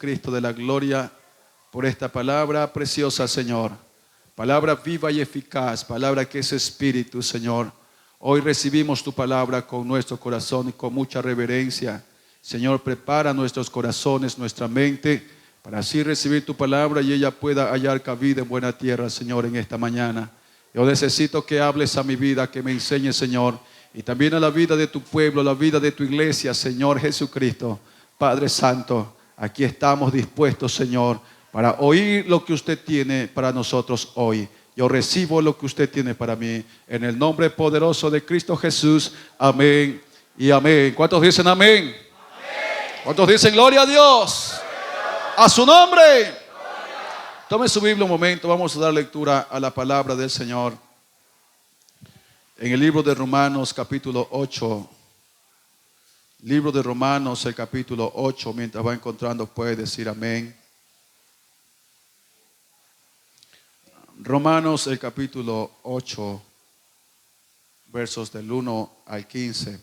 Cristo de la gloria, por esta palabra preciosa, Señor. Palabra viva y eficaz, palabra que es espíritu, Señor. Hoy recibimos tu palabra con nuestro corazón y con mucha reverencia. Señor, prepara nuestros corazones, nuestra mente, para así recibir tu palabra y ella pueda hallar cabida en buena tierra, Señor, en esta mañana. Yo necesito que hables a mi vida, que me enseñes, Señor, y también a la vida de tu pueblo, la vida de tu iglesia, Señor Jesucristo. Padre Santo, aquí estamos dispuestos, Señor, para oír lo que usted tiene para nosotros hoy. Yo recibo lo que usted tiene para mí, en el nombre poderoso de Cristo Jesús. Amén y amén. ¿Cuántos dicen amén? Amén. ¿Cuántos dicen gloria a Dios? A su nombre. Tome su Biblia un momento, vamos a dar lectura a la palabra del Señor. En el libro de Romanos capítulo 8. Libro de Romanos, el capítulo 8, mientras va encontrando puede decir amén. Romanos, el capítulo 8, versos del 1 al 15.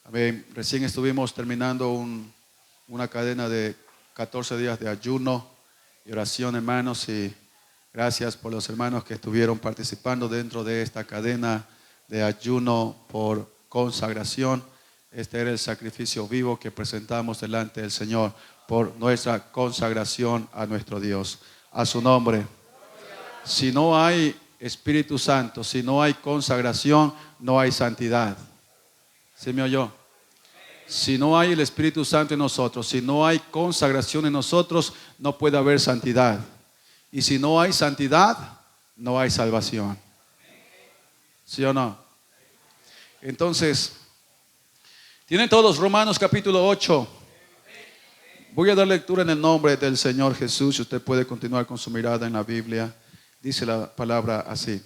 Amén. Recién estuvimos terminando una cadena de 14 días de ayuno y oración, hermanos, y gracias por los hermanos que estuvieron participando dentro de esta cadena de ayuno por consagración. Este era el sacrificio vivo que presentamos delante del Señor por nuestra consagración a nuestro Dios. A su nombre. Si no hay Espíritu Santo, si no hay consagración, no hay santidad. ¿Sí me oyó? Si no hay el Espíritu Santo en nosotros, si no hay consagración en nosotros, no puede haber santidad. Y si no hay santidad, no hay salvación. ¿Sí o no? Entonces, ¿tienen todos Romanos capítulo 8? Voy a dar lectura en el nombre del Señor Jesús. Si usted puede continuar con su mirada en la Biblia. Dice la palabra así.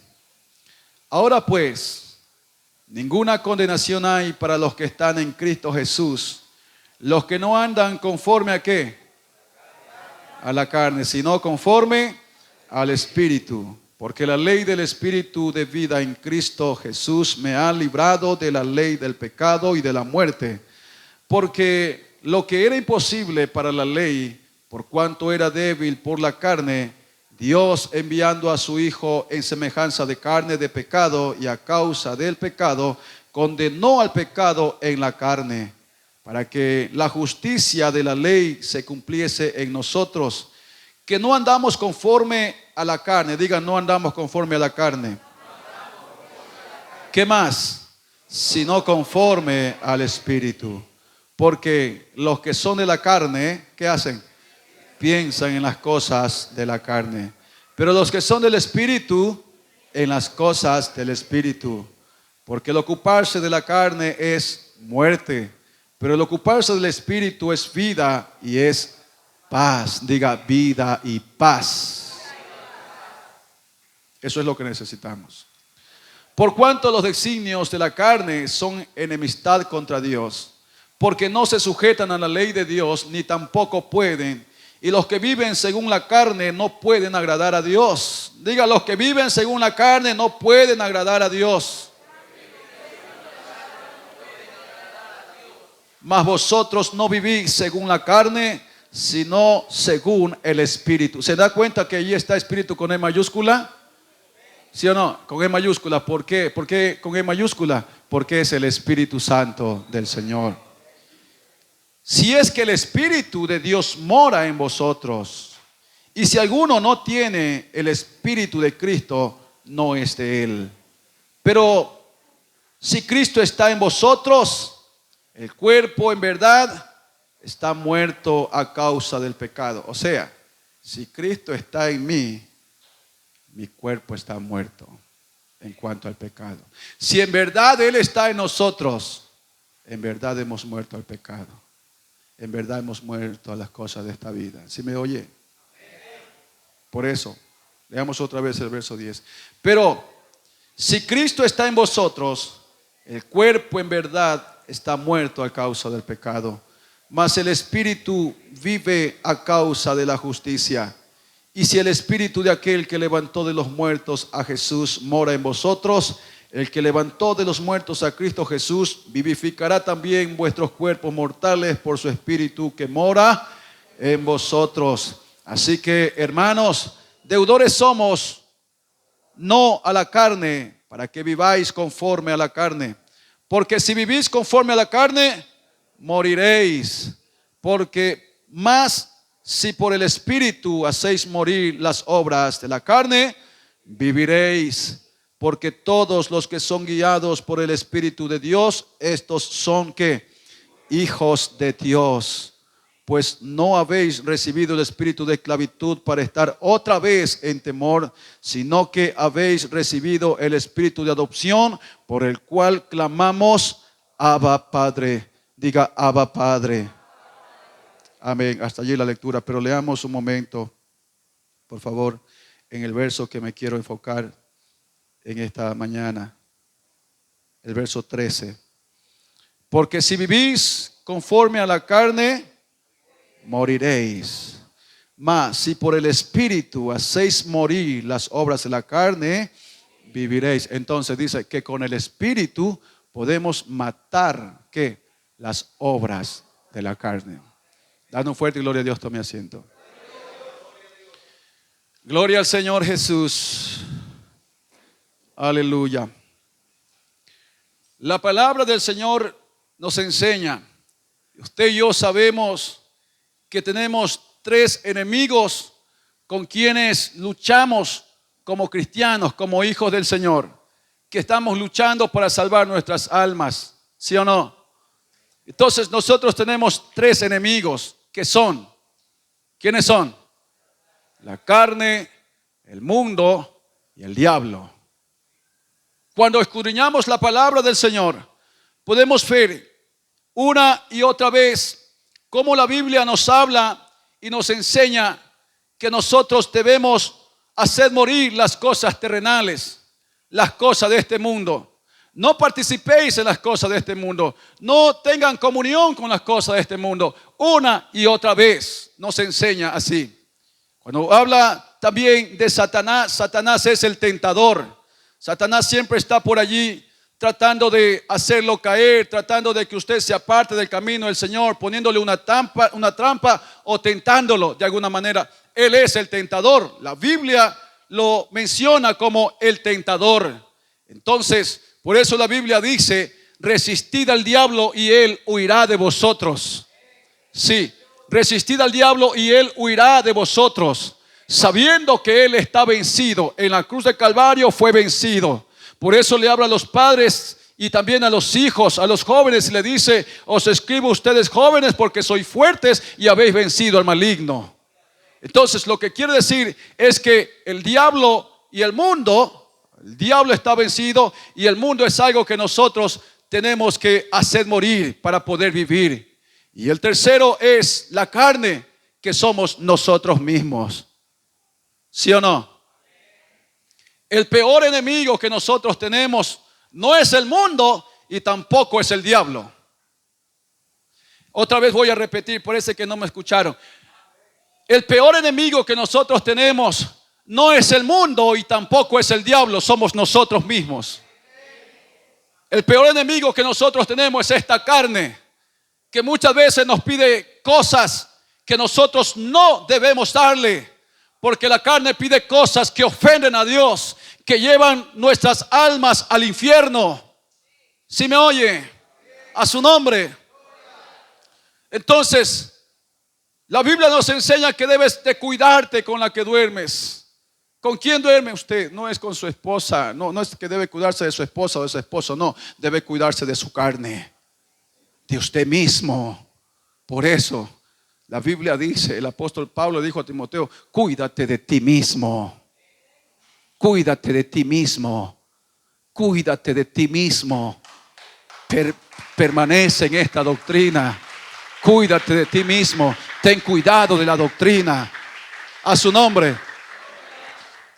Ahora pues, ninguna condenación hay para los que están en Cristo Jesús. Los que no andan conforme a ¿qué? A la carne, sino conforme al Espíritu. Porque la ley del Espíritu de vida en Cristo Jesús me ha librado de la ley del pecado y de la muerte. Porque lo que era imposible para la ley, por cuanto era débil por la carne, Dios enviando a su Hijo en semejanza de carne de pecado y a causa del pecado, condenó al pecado en la carne, para que la justicia de la ley se cumpliese en nosotros, que no andamos conforme a la carne. Digan, no andamos conforme a la carne. ¿Qué más? Sino conforme al Espíritu. Porque los que son de la carne, ¿qué hacen? Piensan en las cosas de la carne. Pero los que son del Espíritu, en las cosas del Espíritu. Porque el ocuparse de la carne es muerte, pero el ocuparse del Espíritu es vida y es paz. Diga, vida y paz. Eso es lo que necesitamos. Por cuanto los designios de la carne son enemistad contra Dios, porque no se sujetan a la ley de Dios, ni tampoco pueden. Y los que viven según la carne no pueden agradar a Dios. Diga, los que viven según la carne no pueden agradar a Dios. Mas vosotros no vivís según la carne, sino según el Espíritu. ¿Se da cuenta que allí está Espíritu con E mayúscula? ¿Sí o no? Con E mayúscula. ¿Por qué? ¿Por qué con E mayúscula? Porque es el Espíritu Santo del Señor. Si es que el Espíritu de Dios mora en vosotros, y si alguno no tiene el Espíritu de Cristo, no es de él. Pero si Cristo está en vosotros, el cuerpo en verdad está muerto a causa del pecado. O sea, si Cristo está en mí, mi cuerpo está muerto en cuanto al pecado. Si en verdad Él está en nosotros, en verdad hemos muerto al pecado. En verdad hemos muerto a las cosas de esta vida. ¿Sí me oye? Por eso, leamos otra vez el verso 10. Pero si Cristo está en vosotros, el cuerpo en verdad está muerto a causa del pecado, mas el Espíritu vive a causa de la justicia. Y si el Espíritu de aquel que levantó de los muertos a Jesús mora en vosotros, el que levantó de los muertos a Cristo Jesús vivificará también vuestros cuerpos mortales por su Espíritu que mora en vosotros. Así que, hermanos, deudores somos, no a la carne, para que viváis conforme a la carne. Porque si vivís conforme a la carne, moriréis. Porque más si por el Espíritu hacéis morir las obras de la carne, viviréis. Porque todos los que son guiados por el Espíritu de Dios, estos son ¿qué? Hijos de Dios. Pues no habéis recibido el espíritu de esclavitud para estar otra vez en temor, sino que habéis recibido el espíritu de adopción, por el cual clamamos, Abba Padre. Diga, Abba Padre. Amén. Hasta allí la lectura, pero leamos un momento, por favor, en el verso que me quiero enfocar en esta mañana. El verso 13. Porque si vivís conforme a la carne, moriréis. Mas si por el Espíritu hacéis morir las obras de la carne, viviréis. Entonces dice que con el Espíritu podemos matar ¿qué? Las obras de la carne. Dando un fuerte gloria a Dios, tome asiento. Gloria al Señor Jesús. Aleluya. La palabra del Señor nos enseña. Usted y yo sabemos que tenemos 3 enemigos con quienes luchamos como cristianos, como hijos del Señor, que estamos luchando para salvar nuestras almas, ¿sí o no? Entonces nosotros tenemos 3 enemigos que son, ¿quiénes son? La carne, el mundo y el diablo. Cuando escudriñamos la palabra del Señor, podemos ver una y otra vez cómo la Biblia nos habla y nos enseña que nosotros debemos hacer morir las cosas terrenales, las cosas de este mundo. No participéis en las cosas de este mundo. No tengan comunión con las cosas de este mundo. Una y otra vez nos enseña así. Cuando habla también de Satanás, Satanás es el tentador. Satanás siempre está por allí tratando de hacerlo caer, tratando de que usted se aparte del camino del Señor, poniéndole una trampa o tentándolo de alguna manera. Él es el tentador. La Biblia lo menciona como el tentador. Entonces, por eso la Biblia dice, resistid al diablo y él huirá de vosotros. Sí, resistid al diablo y él huirá de vosotros, sabiendo que él está vencido. En la cruz del Calvario fue vencido. Por eso le habla a los padres y también a los hijos, a los jóvenes, y le dice, os escribo a ustedes jóvenes porque sois fuertes y habéis vencido al maligno. Entonces lo que quiere decir es que el diablo y el diablo está vencido y el mundo es algo que nosotros tenemos que hacer morir para poder vivir. Y el tercero es la carne, que somos nosotros mismos. ¿Sí o no? El peor enemigo que nosotros tenemos no es el mundo y tampoco es el diablo. Otra vez voy a repetir, parece que no me escucharon. El peor enemigo que nosotros tenemos no es el mundo y tampoco es el diablo, somos nosotros mismos. El peor enemigo que nosotros tenemos es esta carne, que muchas veces nos pide cosas que nosotros no debemos darle. Porque la carne pide cosas que ofenden a Dios, que llevan nuestras almas al infierno. ¿Sí me oye? A su nombre. Entonces, la Biblia nos enseña que debes de cuidarte con la que duermes. ¿Con quién duerme usted? No es con su esposa. No es que debe cuidarse de su esposa o de su esposo. No, debe cuidarse de su carne, de usted mismo. Por eso la Biblia dice, el apóstol Pablo dijo a Timoteo, cuídate de ti mismo. Cuídate de ti mismo. Cuídate de ti mismo. Permanece en esta doctrina. Cuídate de ti mismo. Ten cuidado de la doctrina. A su nombre.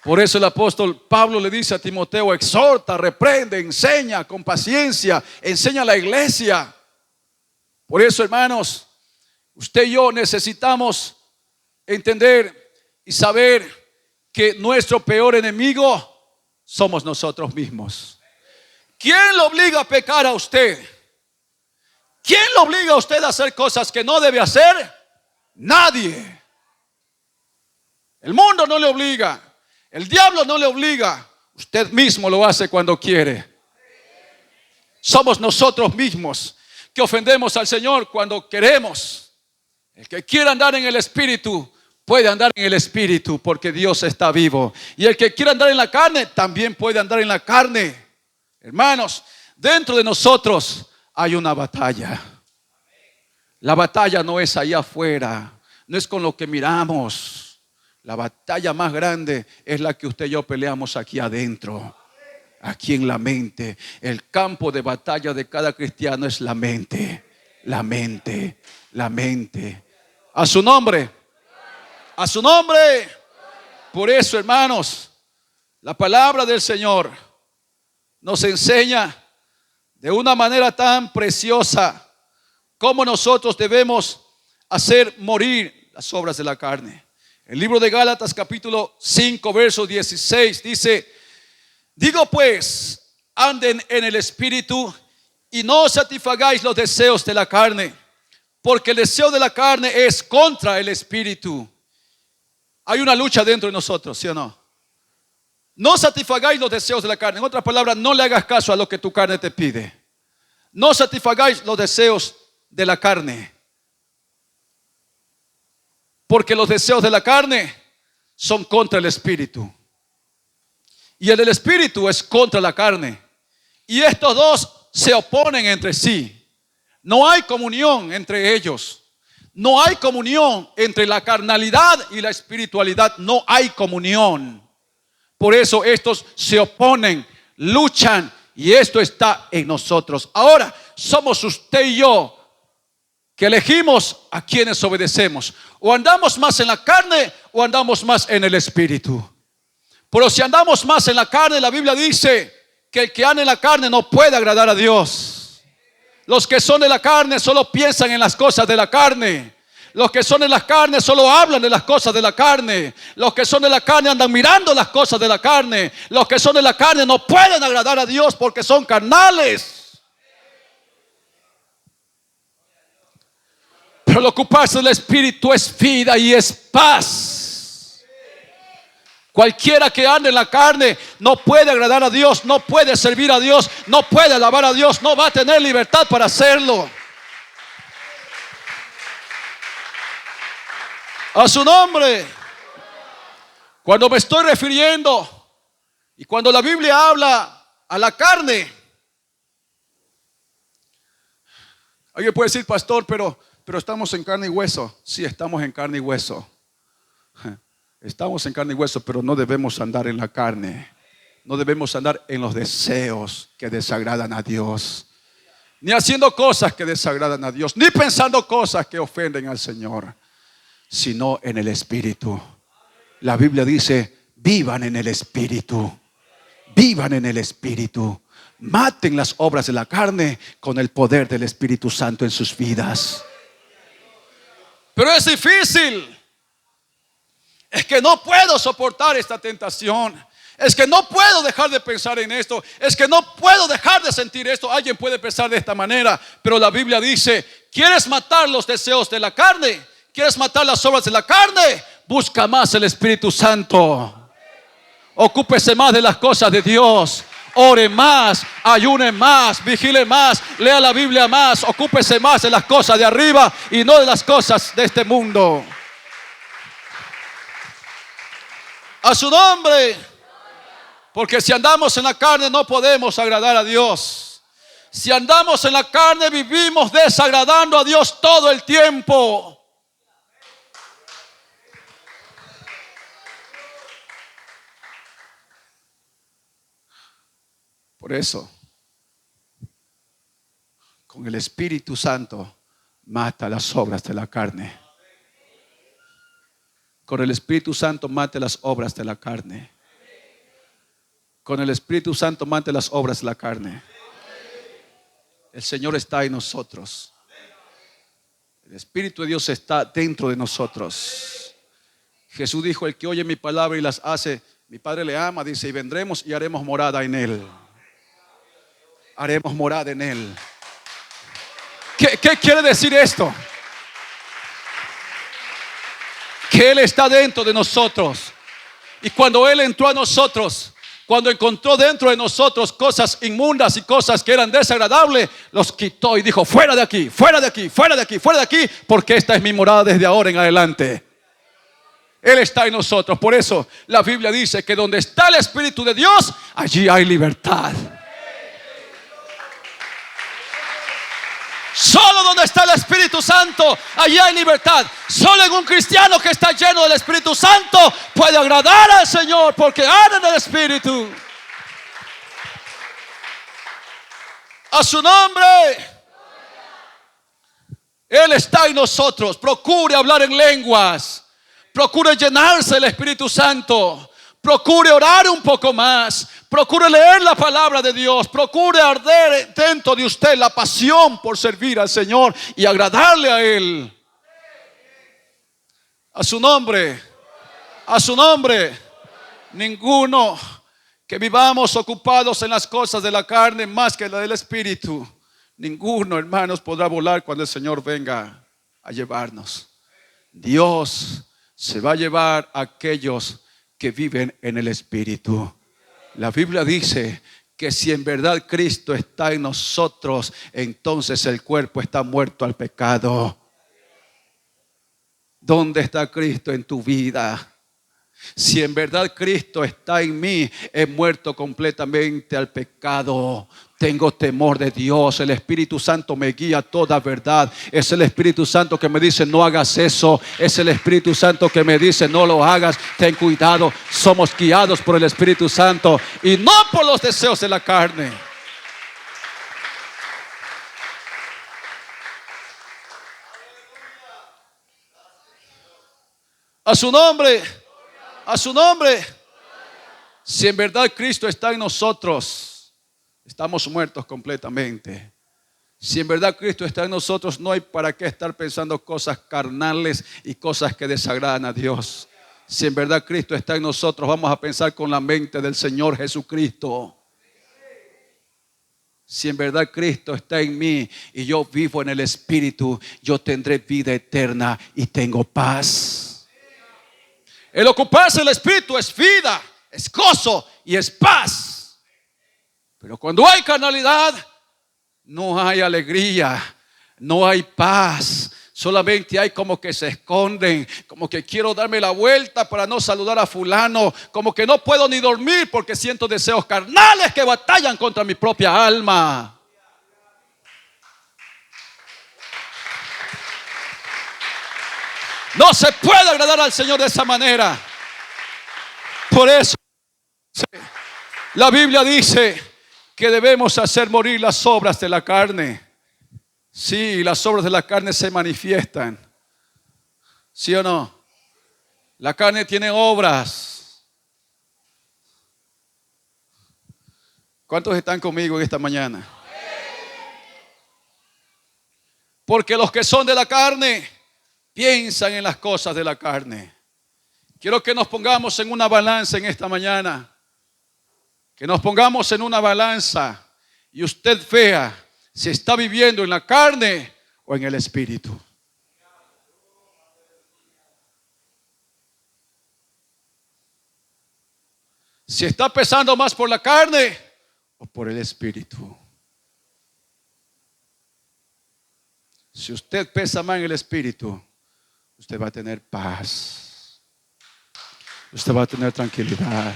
Por eso el apóstol Pablo le dice a Timoteo, exhorta, reprende, enseña con paciencia, enseña a la iglesia. Por eso, hermanos, usted y yo necesitamos entender y saber que nuestro peor enemigo somos nosotros mismos. ¿Quién lo obliga a pecar a usted? ¿Quién lo obliga a usted a hacer cosas que no debe hacer? Nadie. El mundo no le obliga. El diablo no le obliga. Usted mismo lo hace cuando quiere. Somos nosotros mismos que ofendemos al Señor cuando queremos. El que quiera andar en el Espíritu puede andar en el Espíritu, porque Dios está vivo. Y el que quiera andar en la carne también puede andar en la carne. Hermanos, dentro de nosotros hay una batalla. La batalla no es allá afuera, no es con lo que miramos. La batalla más grande es la que usted y yo peleamos aquí adentro, aquí en la mente. El campo de batalla de cada cristiano es la mente, la mente, la mente. A su nombre, a su nombre. Por eso, hermanos, la palabra del Señor nos enseña de una manera tan preciosa cómo nosotros debemos hacer morir las obras de la carne. El libro de Gálatas capítulo 5 verso 16 dice: digo pues, anden en el Espíritu y no satisfagáis los deseos de la carne, porque el deseo de la carne es contra el Espíritu. Hay una lucha dentro de nosotros, ¿sí o no? No satisfagáis los deseos de la carne. En otras palabras, no le hagas caso a lo que tu carne te pide. No satisfagáis los deseos de la carne, porque los deseos de la carne son contra el Espíritu, y el del Espíritu es contra la carne, y estos dos se oponen entre sí. No hay comunión entre ellos. No hay comunión entre la carnalidad y la espiritualidad. No hay comunión. Por eso estos se oponen, luchan, y esto está en nosotros. Ahora somos usted y yo que elegimos a quienes obedecemos. O andamos más en la carne o andamos más en el Espíritu. Pero si andamos más en la carne, la Biblia dice que el que anda en la carne no puede agradar a Dios. Los que son de la carne solo piensan en las cosas de la carne. Los que son de la carne solo hablan de las cosas de la carne. Los que son de la carne andan mirando las cosas de la carne. Los que son de la carne no pueden agradar a Dios porque son carnales. Pero el ocuparse del Espíritu es vida y es paz. Cualquiera que ande en la carne no puede agradar a Dios, no puede servir a Dios, no puede alabar a Dios, no va a tener libertad para hacerlo. A su nombre. Cuando me estoy refiriendo y cuando la Biblia habla a la carne, alguien puede decir: pastor, pero estamos en carne y hueso. Sí, estamos en carne y hueso. Estamos en carne y hueso, pero no debemos andar en la carne. No debemos andar en los deseos que desagradan a Dios, ni haciendo cosas que desagradan a Dios, ni pensando cosas que ofenden al Señor, sino en el Espíritu. La Biblia dice: vivan en el Espíritu. Vivan en el Espíritu. Maten las obras de la carne con el poder del Espíritu Santo en sus vidas. Pero es difícil. Es que no puedo soportar esta tentación. Es que no puedo dejar de pensar en esto. Es que no puedo dejar de sentir esto. Alguien puede pensar de esta manera, pero la Biblia dice: ¿quieres matar los deseos de la carne? ¿Quieres matar las obras de la carne? Busca más el Espíritu Santo. Ocúpese más de las cosas de Dios. Ore más, ayune más, vigile más, lea la Biblia más. Ocúpese más de las cosas de arriba y no de las cosas de este mundo. A su nombre. Porque si andamos en la carne no podemos agradar a Dios. Si andamos en la carne vivimos desagradando a Dios todo el tiempo. Por eso, con el Espíritu Santo mata las obras de la carne. Con el Espíritu Santo mate las obras de la carne. Con el Espíritu Santo mate las obras de la carne. El Señor está en nosotros. El Espíritu de Dios está dentro de nosotros. Jesús dijo: el que oye mi palabra y las hace, mi Padre le ama, dice, y vendremos y haremos morada en él. Haremos morada en él. ¿Qué quiere decir esto? que Él está dentro de nosotros. Y cuando Él entró a nosotros, cuando encontró dentro de nosotros cosas inmundas y cosas que eran desagradables, los quitó y dijo: fuera de aquí, fuera de aquí, fuera de aquí, fuera de aquí, porque esta es mi morada desde ahora en adelante. Él está en nosotros. Por eso la Biblia dice que donde está el Espíritu de Dios, allí hay libertad. Solo donde está el Espíritu Santo, allí hay libertad. Solo en un cristiano que está lleno del Espíritu Santo puede agradar al Señor, porque arde en el Espíritu. A su nombre. Él está en nosotros. Procure hablar en lenguas. Procure llenarse del Espíritu Santo. Procure orar un poco más. Procure leer la palabra de Dios. Procure arder dentro de usted la pasión por servir al Señor y agradarle a Él. A su nombre. A su nombre. Ninguno que vivamos ocupados en las cosas de la carne más que la del Espíritu. Ninguno, hermanos, podrá volar cuando el Señor venga a llevarnos. Dios se va a llevar a aquellos que viven en el Espíritu. La Biblia dice que si en verdad Cristo está en nosotros, entonces el cuerpo está muerto al pecado. ¿Dónde está Cristo en tu vida? Si en verdad Cristo está en mí, he muerto completamente al pecado. Tengo temor de Dios. El Espíritu Santo me guía a toda verdad. Es el Espíritu Santo que me dice: no hagas eso. Es el Espíritu Santo que me dice: no lo hagas. Ten cuidado. Somos guiados por el Espíritu Santo y no por los deseos de la carne. A su nombre. A su nombre. Si en verdad Cristo está en nosotros, estamos muertos completamente. Si en verdad Cristo está en nosotros, no hay para qué estar pensando cosas carnales y cosas que desagradan a Dios. Si en verdad Cristo está en nosotros, vamos a pensar con la mente del Señor Jesucristo. Si en verdad Cristo está en mí y yo vivo en el Espíritu, yo tendré vida eterna y tengo paz. El ocuparse del Espíritu es vida, es gozo y es paz. Pero cuando hay carnalidad, no hay alegría, no hay paz. Solamente hay como que se esconden, como que quiero darme la vuelta para no saludar a fulano, como que no puedo ni dormir porque siento deseos carnales que batallan contra mi propia alma. No se puede agradar al Señor de esa manera. Por eso la Biblia dice que debemos hacer morir las obras de la carne. Sí, las obras de la carne se manifiestan. ¿Sí o no? La carne tiene obras. ¿Cuántos están conmigo en esta mañana? Porque los que son de la carne piensan en las cosas de la carne. Quiero que nos pongamos en una balanza en esta mañana. Que nos pongamos en una balanza y usted vea si está viviendo en la carne o en el Espíritu. Si está pesando más por la carne o por el Espíritu. Si usted pesa más en el Espíritu, usted va a tener paz. Usted va a tener tranquilidad.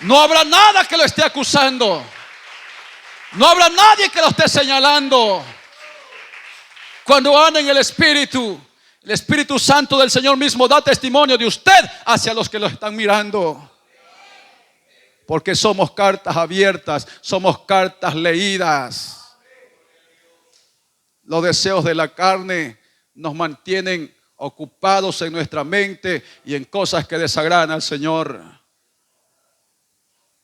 No habrá nada que lo esté acusando. No habrá nadie que lo esté señalando. Cuando anda en el Espíritu Santo del Señor mismo da testimonio de usted hacia los que lo están mirando. Porque somos cartas abiertas, somos cartas leídas. Los deseos de la carne nos mantienen ocupados en nuestra mente y en cosas que desagradan al Señor.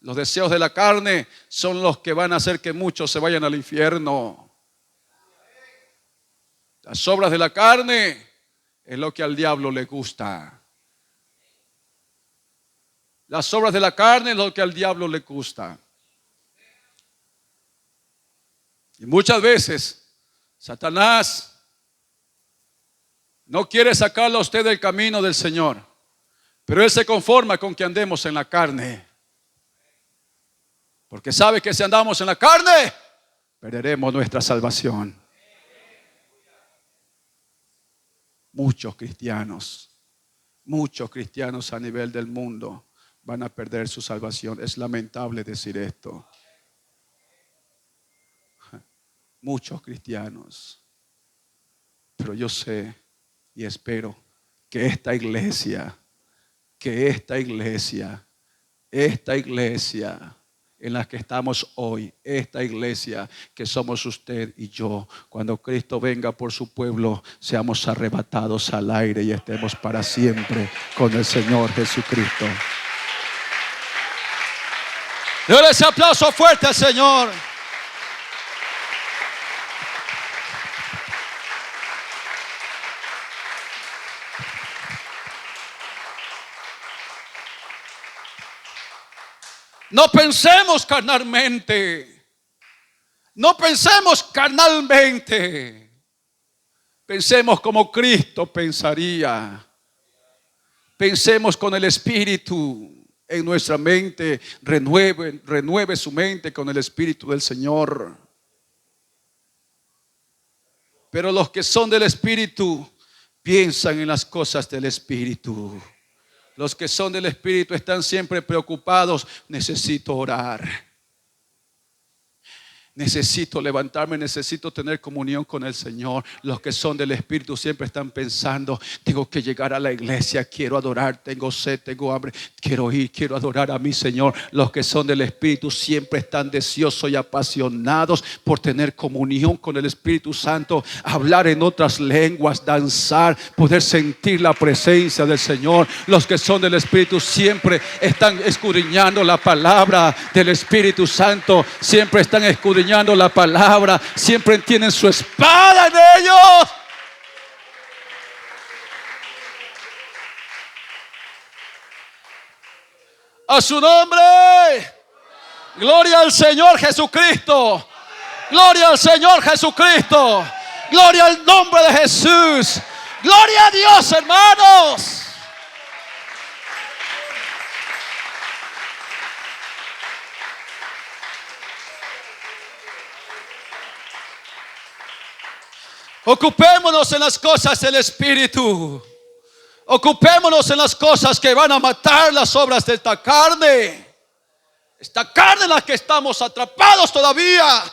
Los deseos de la carne son los que van a hacer que muchos se vayan al infierno. Las obras de la carne es lo que al diablo le gusta. Las obras de la carne es lo que al diablo le gusta. Y muchas veces Satanás No quiere sacarlo a usted del camino del Señor, pero Él se conforma con que andemos en la carne. Porque sabe que si andamos en la carne, perderemos nuestra salvación. Muchos cristianos a nivel del mundo van a perder su salvación. Es lamentable decir esto. Muchos cristianos. Pero yo sé y espero que esta iglesia en la que estamos hoy, esta iglesia que somos usted y yo, cuando Cristo venga por su pueblo, seamos arrebatados al aire y estemos para siempre con el Señor Jesucristo. Déle ese aplauso fuerte al Señor. No pensemos carnalmente. No pensemos carnalmente. Pensemos como Cristo pensaría. Pensemos con el Espíritu en nuestra mente. Renueve su mente con el Espíritu del Señor. Pero los que son del Espíritu piensan en las cosas del Espíritu. Los que son del Espíritu están siempre preocupados. Necesito orar. Necesito levantarme, necesito tener comunión con el Señor. Los que son del Espíritu siempre están pensando: tengo que llegar a la iglesia, quiero adorar, tengo sed, tengo hambre, quiero ir, quiero adorar a mi Señor. Los que son del Espíritu siempre están deseosos y apasionados por tener comunión con el Espíritu Santo, hablar en otras lenguas, danzar, poder sentir la presencia del Señor. Los que son del Espíritu siempre están escudriñando la palabra del Espíritu Santo, siempre están escudriñando la palabra, siempre tienen su espada en ellos. A su nombre, gloria al Señor Jesucristo, gloria al Señor Jesucristo, gloria al nombre de Jesús, gloria a Dios, hermanos. Ocupémonos en las cosas del Espíritu. Ocupémonos en las cosas que van a matar las obras de esta carne. Esta carne en la que estamos atrapados todavía.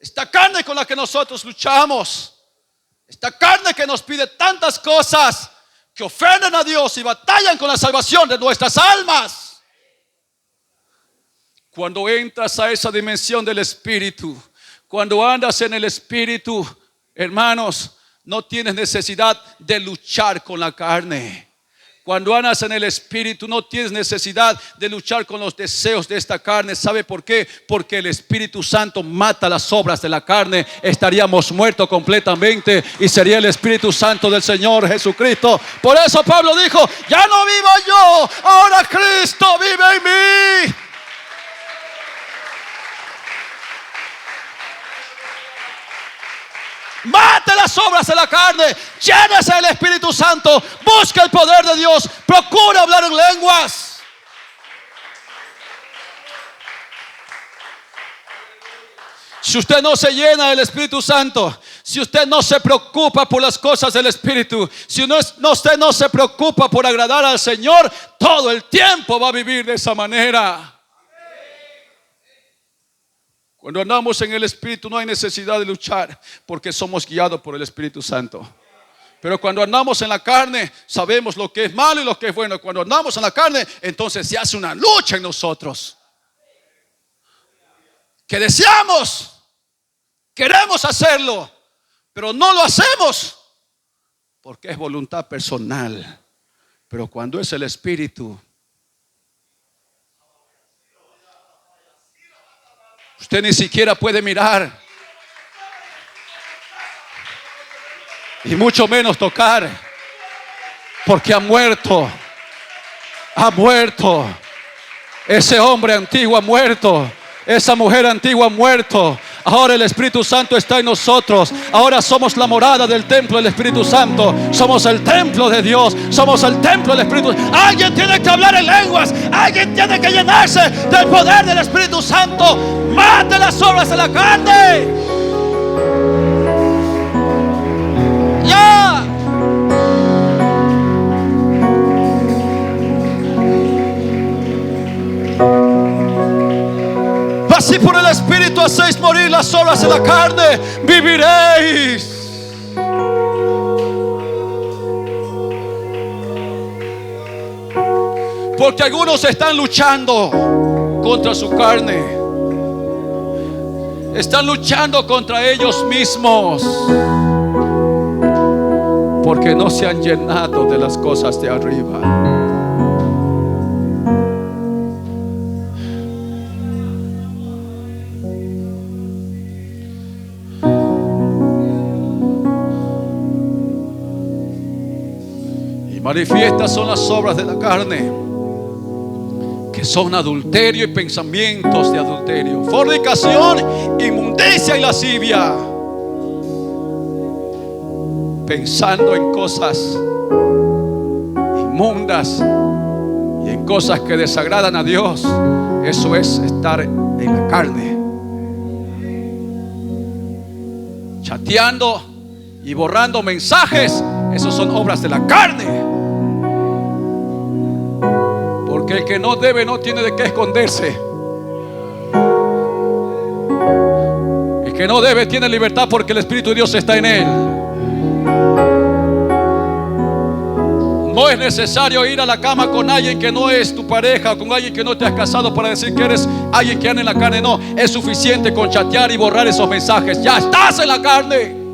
Esta carne con la que nosotros luchamos. Esta carne que nos pide tantas cosas que ofenden a Dios y batallan con la salvación de nuestras almas. Cuando entras a esa dimensión del Espíritu, cuando andas en el Espíritu, hermanos, no tienes necesidad de luchar con la carne. Cuando andas en el Espíritu, no tienes necesidad de luchar con los deseos de esta carne. ¿Sabe por qué? Porque el Espíritu Santo mata las obras de la carne. Estaríamos muertos completamente y sería el Espíritu Santo del Señor Jesucristo. Por eso Pablo dijo: ya no vivo yo, ahora Cristo vive en mí. Mate las obras de la carne, llénese del Espíritu Santo, busque el poder de Dios, procura hablar en lenguas. Si usted no se llena del Espíritu Santo, si usted no se preocupa por las cosas del Espíritu, si usted no se preocupa por agradar al Señor, todo el tiempo va a vivir de esa manera. Cuando andamos en el Espíritu no hay necesidad de luchar, porque somos guiados por el Espíritu Santo. Pero cuando andamos en la carne, sabemos lo que es malo y lo que es bueno. Cuando andamos en la carne, entonces se hace una lucha en nosotros. Que deseamos, queremos hacerlo, pero no lo hacemos porque es voluntad personal. Pero cuando es el Espíritu, usted ni siquiera puede mirar y mucho menos tocar, porque ha muerto. Ese hombre antiguo ha muerto. Esa mujer antigua ha muerto. Ahora el Espíritu Santo está en nosotros. Ahora somos la morada del templo del Espíritu Santo. Somos el templo de Dios. Somos el templo del Espíritu. Alguien tiene que hablar en lenguas. Alguien tiene que llenarse del poder del Espíritu Santo. Mate las obras de la carne. Ya. Así por el Espíritu hacéis morir las obras de la carne, viviréis. Porque algunos están luchando contra su carne. Están luchando contra ellos mismos. Porque no se han llenado de las cosas de arriba. Manifiestas son las obras de la carne, que son adulterio y pensamientos de adulterio, fornicación, inmundicia y lascivia. Pensando en cosas inmundas y en cosas que desagradan a Dios. Eso es estar en la carne. Chateando y borrando mensajes, esos son obras de la carne. Porque el que no debe no tiene de qué esconderse. El que no debe tiene libertad porque el Espíritu de Dios está en él. No es necesario ir a la cama con alguien que no es tu pareja o con alguien que no te has casado para decir que eres alguien que anda en la carne. No, es suficiente con chatear y borrar esos mensajes. Ya estás en la carne.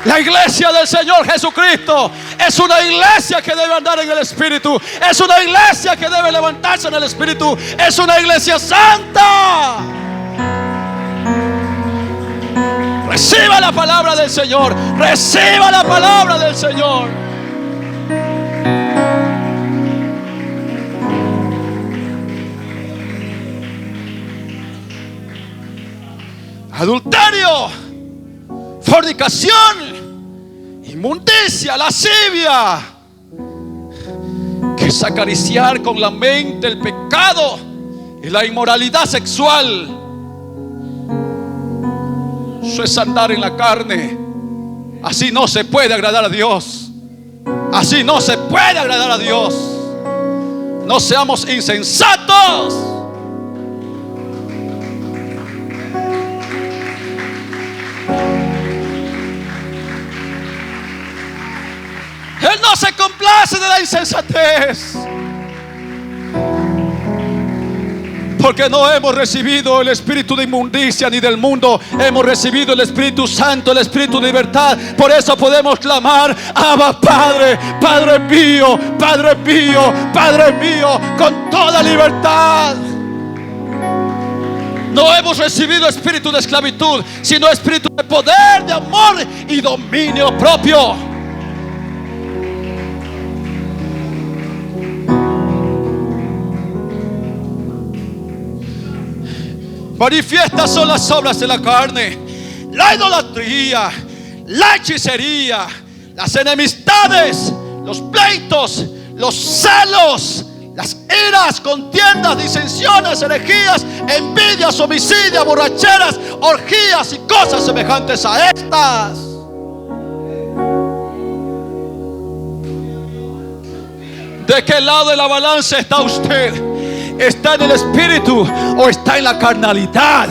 La iglesia del Señor Jesucristo es una iglesia que debe andar en el Espíritu. Es una iglesia que debe levantarse en el Espíritu. Es una iglesia santa. Reciba la palabra del Señor. Reciba la palabra del Señor. Adulterio, fornicación, inmundicia, lascivia, que es acariciar con la mente el pecado y la inmoralidad sexual. Eso es andar en la carne. Así no se puede agradar a Dios. Así no se puede agradar a Dios. No seamos insensatos. Él no se complace de la insensatez. Porque no hemos recibido el espíritu de inmundicia ni del mundo. Hemos recibido el Espíritu Santo, el espíritu de libertad. Por eso podemos clamar: Abba Padre, Padre mío, Padre mío, Padre mío, con toda libertad. No hemos recibido espíritu de esclavitud, sino espíritu de poder, de amor y dominio propio. Manifiestas son las obras de la carne: la idolatría, la hechicería, las enemistades, los pleitos, los celos, las iras, contiendas, disensiones, herejías, envidias, homicidios, borracheras, orgías y cosas semejantes a estas. ¿De qué lado de la balanza está usted? ¿Está en el espíritu o está en la carnalidad?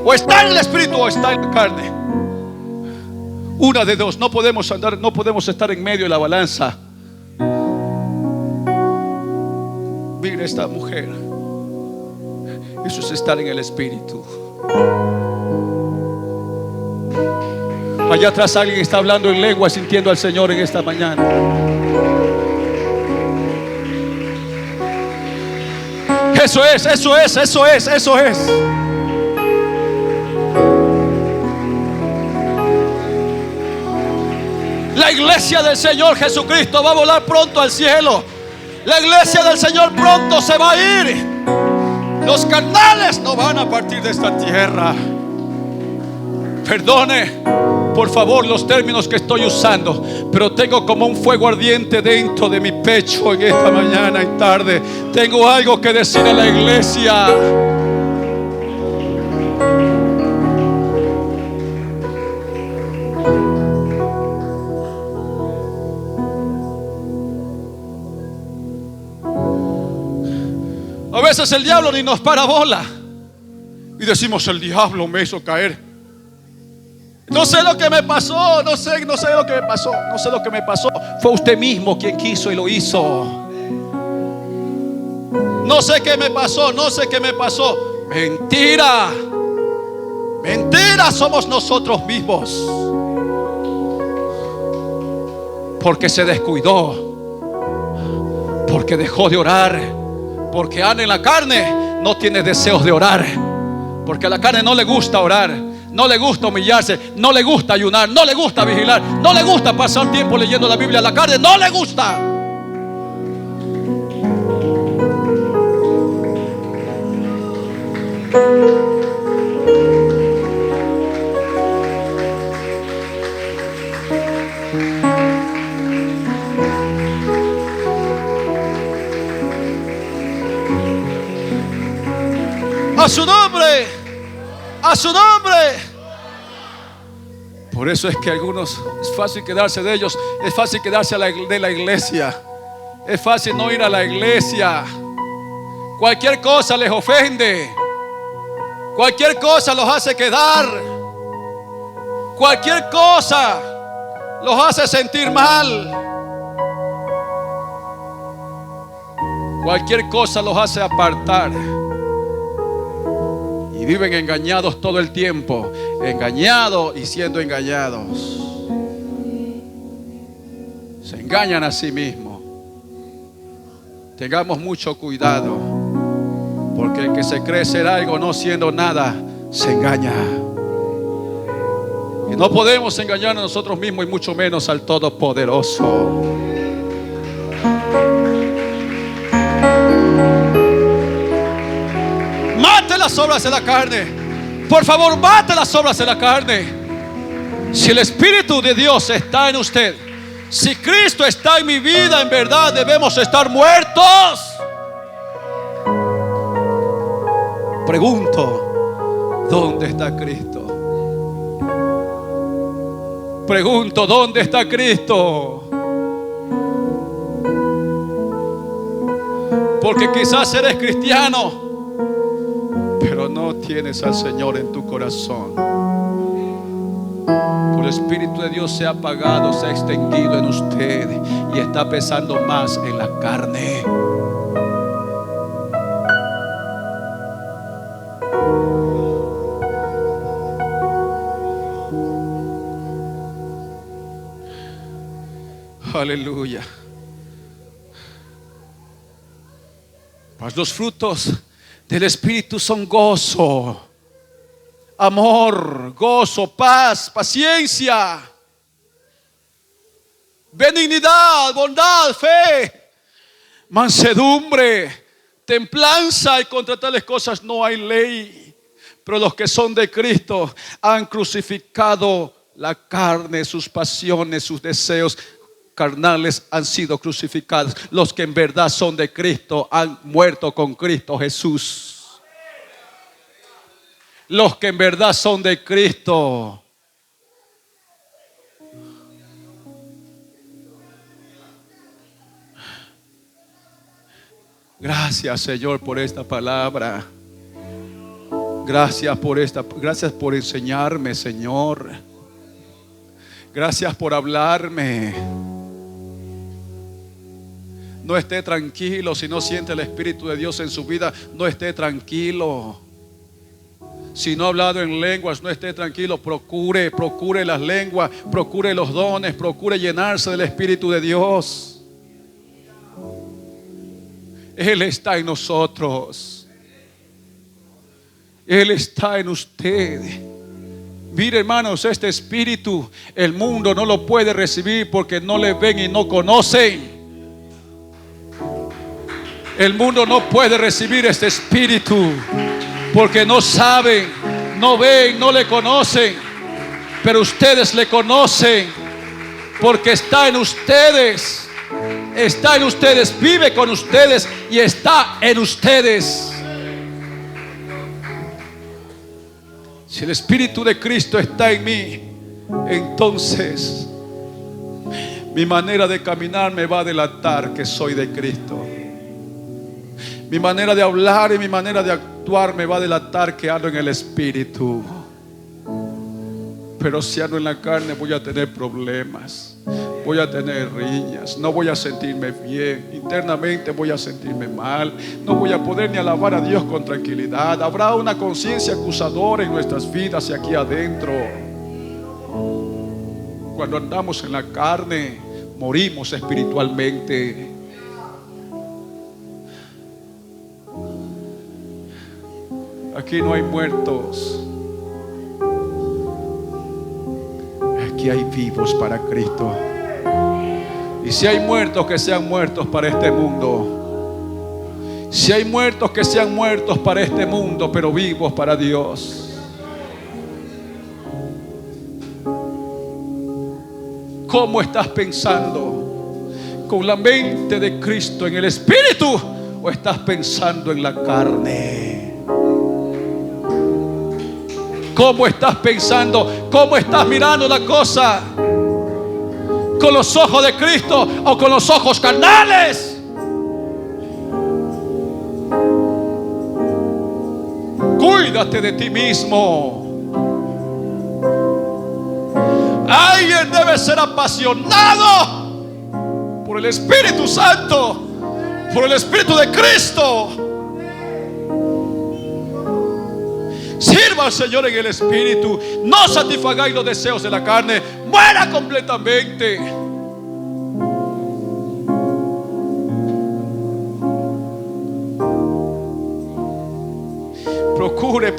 O está en el espíritu o está en la carne. Una de dos. No podemos andar, no podemos estar en medio de la balanza. Mira esta mujer. Eso es estar en el espíritu. Allá atrás alguien está hablando en lengua, sintiendo al Señor en esta mañana. Eso es, eso es, eso es, eso es. iglesia del Señor Jesucristo va a volar pronto al cielo. La iglesia del Señor pronto se va a ir. Los carnales no van a partir de esta tierra. Perdone, por favor, los términos que estoy usando, pero tengo como un fuego ardiente dentro de mi pecho en esta mañana y tarde. Tengo algo que decir a la iglesia. A veces el diablo ni nos para bola y decimos: el diablo me hizo caer. No sé lo que me pasó, no sé lo que me pasó, no sé lo que me pasó. Fue usted mismo quien quiso y lo hizo. No sé qué me pasó, no sé qué me pasó. Mentira. Mentira, somos nosotros mismos. Porque se descuidó, porque dejó de orar, porque anda en la carne, no tiene deseos de orar. Porque a la carne no le gusta orar, no le gusta humillarse, no le gusta ayunar, no le gusta vigilar, no le gusta pasar tiempo leyendo la Biblia. A la carne no le gusta. A su nombre, a su nombre. Por eso es que algunos es fácil quedarse de ellos, es fácil quedarse de la iglesia, es fácil no ir a la iglesia. Cualquier cosa les ofende, cualquier cosa los hace quedar, cualquier cosa los hace sentir mal, cualquier cosa los hace apartar. Y viven engañados todo el tiempo, engañados y siendo engañados. Se engañan a sí mismos. Tengamos mucho cuidado, porque el que se cree ser algo no siendo nada, se engaña. Y no podemos engañar a nosotros mismos y mucho menos al Todopoderoso. Mate las obras de la carne. Por favor, mate las obras de la carne. Si el Espíritu de Dios está en usted, si Cristo está en mi vida, en verdad debemos estar muertos. Pregunto, ¿dónde está Cristo? Pregunto, ¿dónde está Cristo? Porque quizás eres cristiano, pero no tienes al Señor en tu corazón. Por el Espíritu de Dios se ha apagado, se ha extinguido en usted y está pesando más en la carne. Aleluya. Pues los frutos del Espíritu son gozo, amor, gozo, paz, paciencia, benignidad, bondad, fe, mansedumbre, templanza, y contra tales cosas no hay ley. Pero los que son de Cristo han crucificado la carne, sus pasiones, sus deseos carnales han sido crucificados. Los que en verdad son de Cristo han muerto con Cristo Jesús. Los que en verdad son de Cristo. Gracias, Señor, por esta palabra. Gracias por enseñarme, Señor. Gracias por hablarme. No esté tranquilo si no siente el Espíritu de Dios en su vida. No esté tranquilo. Si no ha hablado en lenguas, no esté tranquilo. Procure las lenguas, procure los dones, procure llenarse del Espíritu de Dios. Él está en nosotros. Él está en usted. Mire, hermanos, este espíritu el mundo no lo puede recibir porque no le ven y no conocen. El mundo no puede recibir este espíritu porque no saben, no ven, no le conocen. Pero ustedes le conocen porque está en ustedes. Está en ustedes, vive con ustedes y está en ustedes. Si el Espíritu de Cristo está en mí, entonces mi manera de caminar me va a delatar que soy de Cristo. Mi manera de hablar y mi manera de actuar me va a delatar que ando en el Espíritu. Pero si ando en la carne voy a tener problemas, voy a tener riñas, no voy a sentirme bien, internamente voy a sentirme mal, no voy a poder ni alabar a Dios con tranquilidad. Habrá una conciencia acusadora en nuestras vidas y aquí adentro. Cuando andamos en la carne, morimos espiritualmente. Aquí no hay muertos. Aquí hay vivos para Cristo. Y si hay muertos, que sean muertos para este mundo. Si hay muertos, que sean muertos para este mundo, pero vivos para Dios. ¿Cómo estás pensando? ¿Con la mente de Cristo en el Espíritu? ¿O estás pensando en la carne? ¿Cómo estás pensando? ¿Cómo estás mirando la cosa? ¿Con los ojos de Cristo o con los ojos carnales? Cuídate de ti mismo. Alguien debe ser apasionado por el Espíritu Santo, por el Espíritu de Cristo. Sirva al Señor en el Espíritu. No satisfagáis los deseos de la carne. Muera completamente. Procure,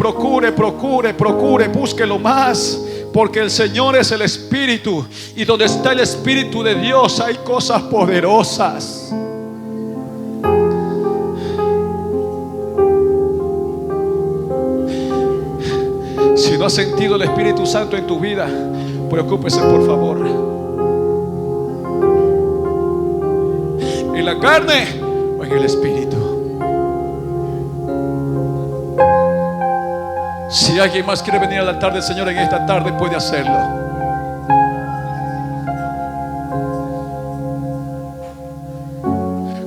búsquelo más. Porque el Señor es el Espíritu. Y donde está el Espíritu de Dios hay cosas poderosas. Si no has sentido el Espíritu Santo en tu vida, preocúpese por favor. ¿En la carne o en el Espíritu? Si alguien más quiere venir al altar del Señor en esta tarde, puede hacerlo.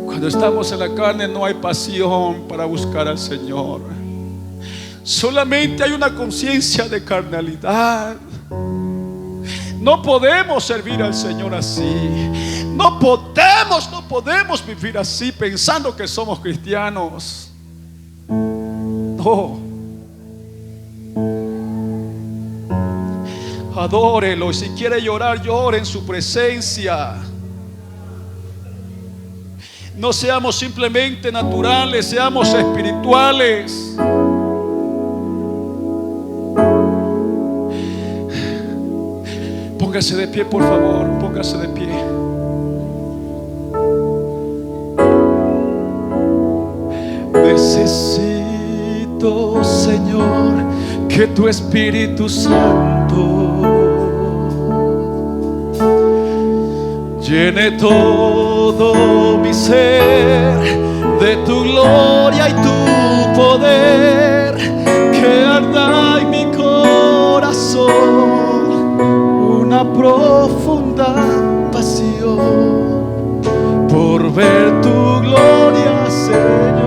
Cuando estamos en la carne no hay pasión para buscar al Señor. Solamente hay una conciencia de carnalidad. No podemos servir al Señor así. No podemos vivir así pensando que somos cristianos. No. Adórelo, y si quiere llorar, llore en su presencia. No seamos simplemente naturales, seamos espirituales. Póngase de pie, por favor, póngase de pie. Necesito, Señor, que tu Espíritu Santo llene todo mi ser de tu gloria y tu poder, que arda en mi corazón una profunda pasión por ver tu gloria, Señor.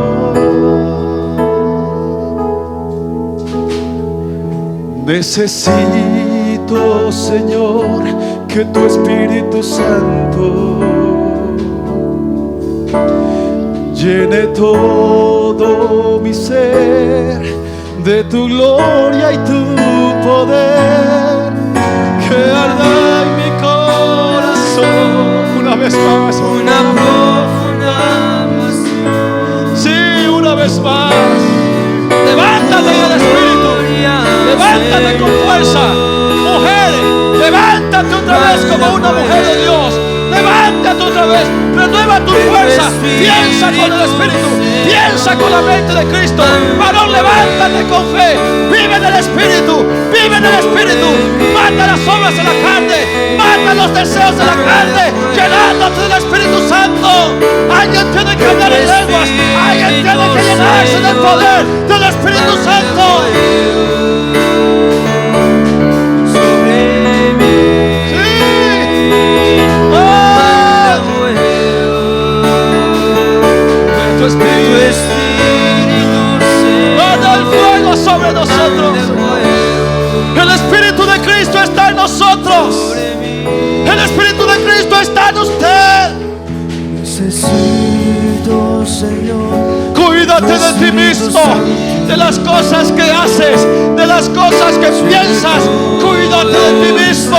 Necesito, Señor, que tu Espíritu Santo llene todo mi ser de tu gloria y tu poder, que arda en mi corazón. Una vez más, una profunda pasión. Sí, una vez más. Levántate en el Espíritu. Levántate con fuerza. Levántate otra vez como una mujer de Dios. Levántate otra vez. Renueva tu fuerza. Piensa con el Espíritu. Piensa con la mente de Cristo. Varón, levántate con fe. Vive en el Espíritu. Vive en el Espíritu. Mata las obras de la carne. Mata los deseos de la carne. Llenándote del Espíritu Santo. Alguien tiene que hablar en lenguas. Alguien tiene que llenarse del poder del Espíritu Santo. Manda el fuego sobre nosotros. El Espíritu de Cristo está en nosotros. El Espíritu de Cristo está en usted. Necesito, Señor. Cuídate de ti mismo, de las cosas que haces, de las cosas que piensas. Cuídate de ti mismo.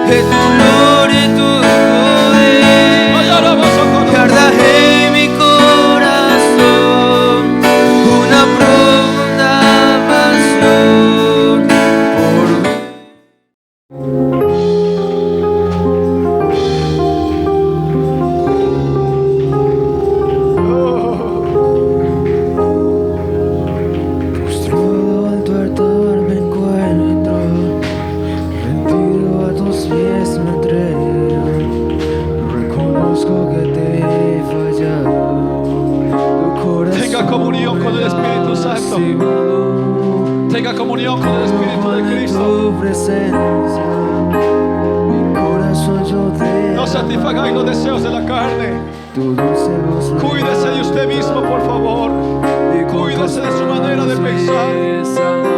Que tu gloria y tu poder guarda en mi corazón una profunda pasión por postrado al tu altar me encuentro, rendido a tus pies me entrego. Reconozco que te he fallado. Tu corazón Tenga comunión con el Espíritu Santo. Tenga comunión con el Espíritu de Cristo. tu presencia. Mi corazón yo te No satisfagáis los deseos de la carne. tu dulce voz me Cuídese de usted mismo, por favor. y con Cuídese de su manera de pensar. promesa